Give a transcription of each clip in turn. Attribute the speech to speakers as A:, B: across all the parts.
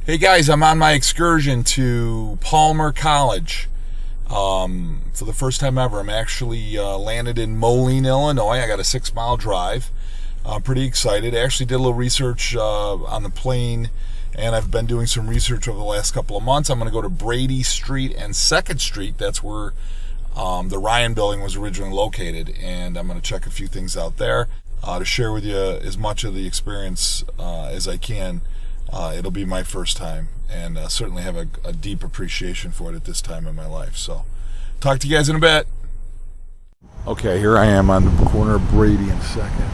A: Hey guys, I'm on my excursion to Palmer College. For the first time ever, I'm actually landed in Moline, Illinois. I got a 6-mile drive. I'm pretty excited. I actually did a little research on the plane, and I've been doing some research over the last couple of months. I'm going to go to Brady Street and 2nd Street. That's where the Ryan Building was originally located, and I'm going to check a few things out there to share with you as much of the experience as I can. It'll be my first time, and certainly have a deep appreciation for it at this time in my life. So, talk to you guys in a bit. Okay, here I am on the corner of Brady and 2nd.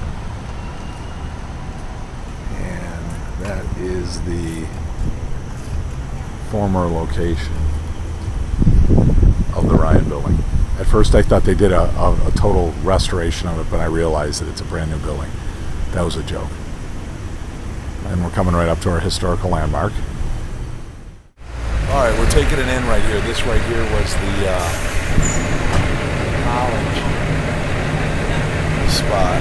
A: And that is the former location of the Ryan Building. At first I thought they did a total restoration of it, but I realized that it's a brand new building. That was a joke. And we're coming right up to our historical landmark. All right, we're taking it in right here. This right here was the college spot.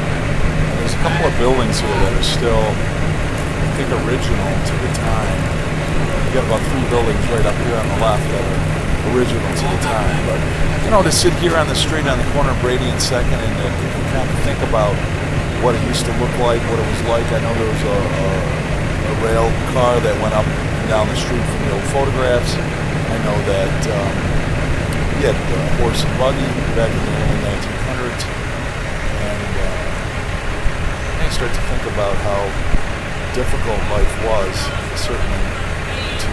A: There's a couple of buildings here that are still, I think, original to the time. We got about 3 buildings right up here on the left that are original to the time. But you know, to sit here on the street on the corner of Brady and 2nd and kind of think about what it used to look like, what it was like. I know there was a rail car that went up and down the street from the old photographs. I know that we had a horse and buggy back in the early 1900s. And I start to think about how difficult life was, certainly to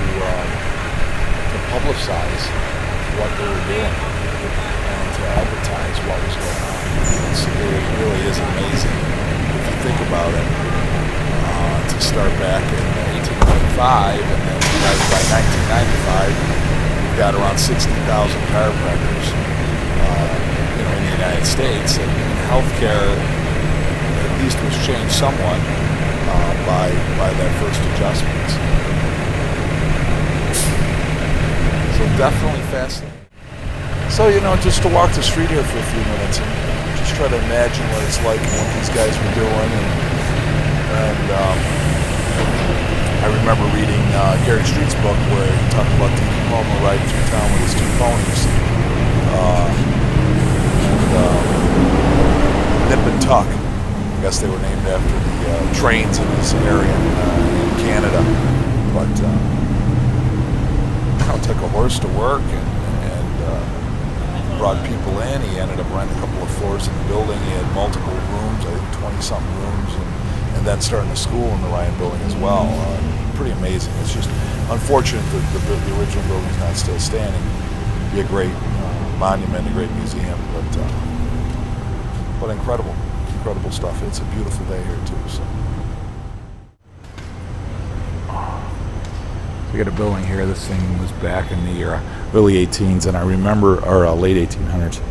A: publicize what they were doing and to advertise what was going on. It really is amazing if you think about it. To start back in 1895, and then by 1995, we've got around 60,000 chiropractors, in the United States, and healthcare at least was changed somewhat by that first adjustment. So definitely fascinating. So just to walk the street here for a few minutes and just try to imagine what it's like and what these guys were doing, and I remember reading Gary Street's book where he talked about T.D. Palmer riding through town with his 2 ponies, Nip and Tuck. I guess they were named after the trains in this area in Canada. But took a horse to work and brought people in. He ended up renting a couple of floors in the building. He had multiple rooms, I think 20-something rooms, and then starting a school in the Ryan Building as well. Pretty amazing. It's just unfortunate that the original building's not still standing. It'd be a great monument, a great museum, but incredible stuff. It's a beautiful day here too. So we got a building here. This thing was back in the early 18s, and I remember, or late 1800s,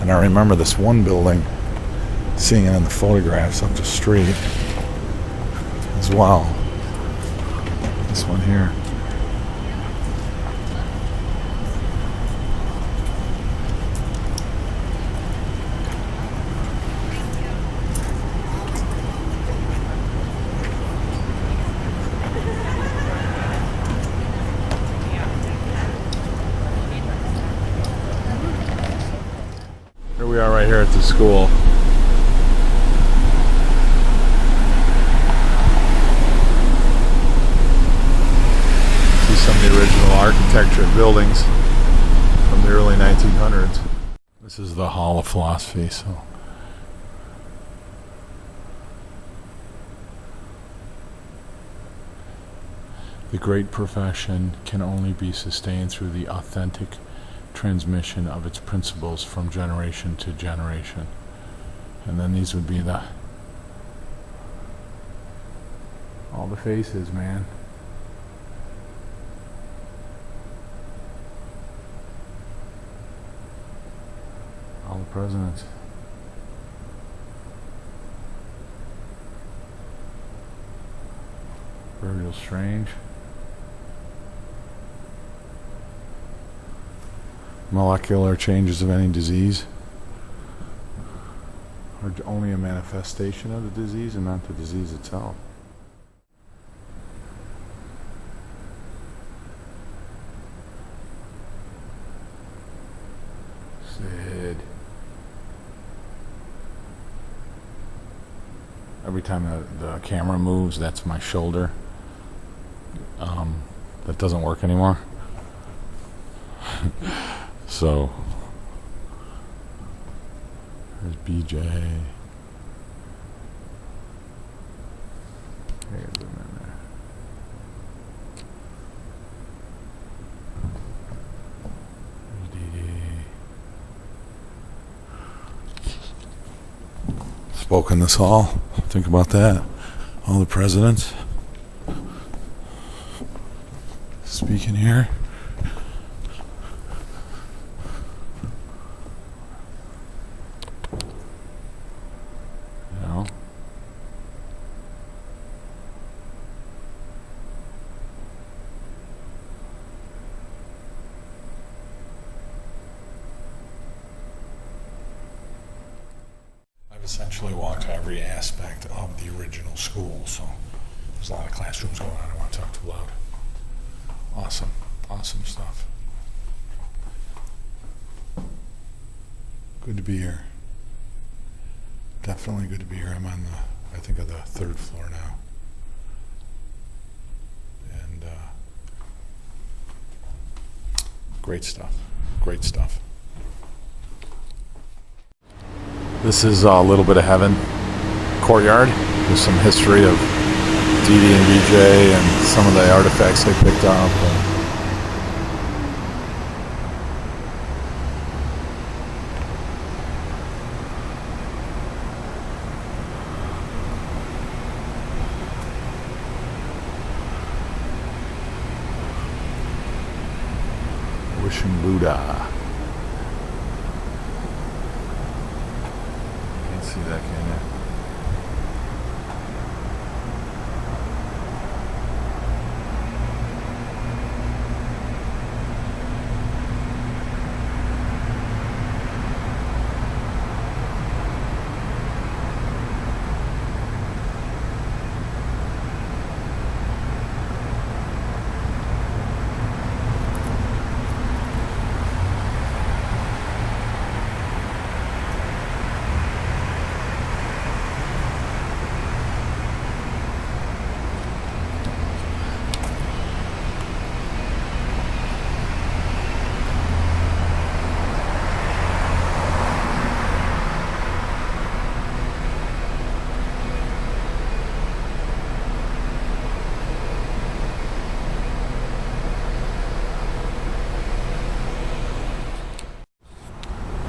A: and I remember this one building, seeing it in the photographs up the street as well. This one here. Here we are right here at the school. Some of the original architecture of buildings from the early 1900s. This is the Hall of Philosophy. So the great profession can only be sustained through the authentic transmission of its principles from generation to generation. And then these would be all the faces, man. All the presidents. Very strange. Molecular changes of any disease are only a manifestation of the disease and not the disease itself.
B: Sid. Every time the camera moves, that's my shoulder. That doesn't work anymore. So, there's BJ. There's him in there. Spoke in this hall. Think about that. All the presidents speaking here. You know. I've essentially walked every aspect of the original school, so there's a lot of classrooms going on. I don't want to talk too loud. Awesome stuff. Good to be here. Definitely good to be here. I'm on the, I think, of the 3rd floor now. And great stuff. Great stuff. This is a little bit of heaven courtyard. There's some history of Dee Dee and BJ and some of the artifacts they picked up. Wishing Buddha. Can't see that, can you?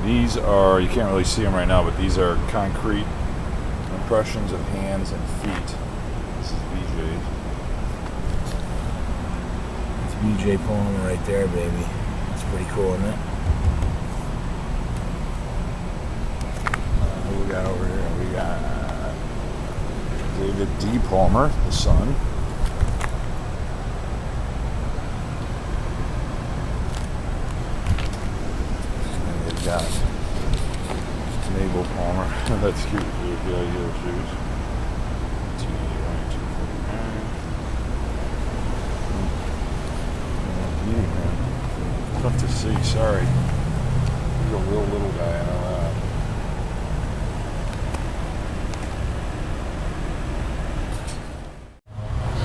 B: These are, you can't really see them right now, but these are concrete impressions of hands and feet. This is BJ's.
C: It's BJ Palmer right there, baby. It's pretty cool, isn't it?
B: Who we got over here? We got David D. Palmer, the son. Got Mabel Palmer. That's cute. Yeah, your shoes. Tough to see. Sorry. He's a real little guy. I know that.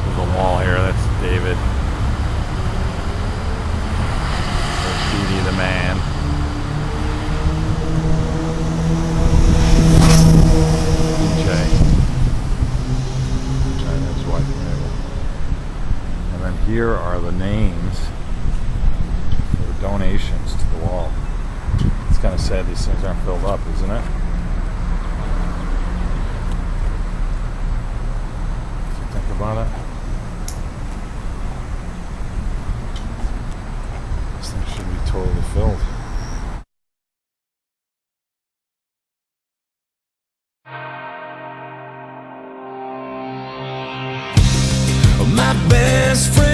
B: There's a wall here. That's David. There's Dee Dee the man. Here are the names for the donations to the wall. It's kind of sad these things aren't filled up, isn't it? If you think about it. This thing should be totally filled.
D: My best friend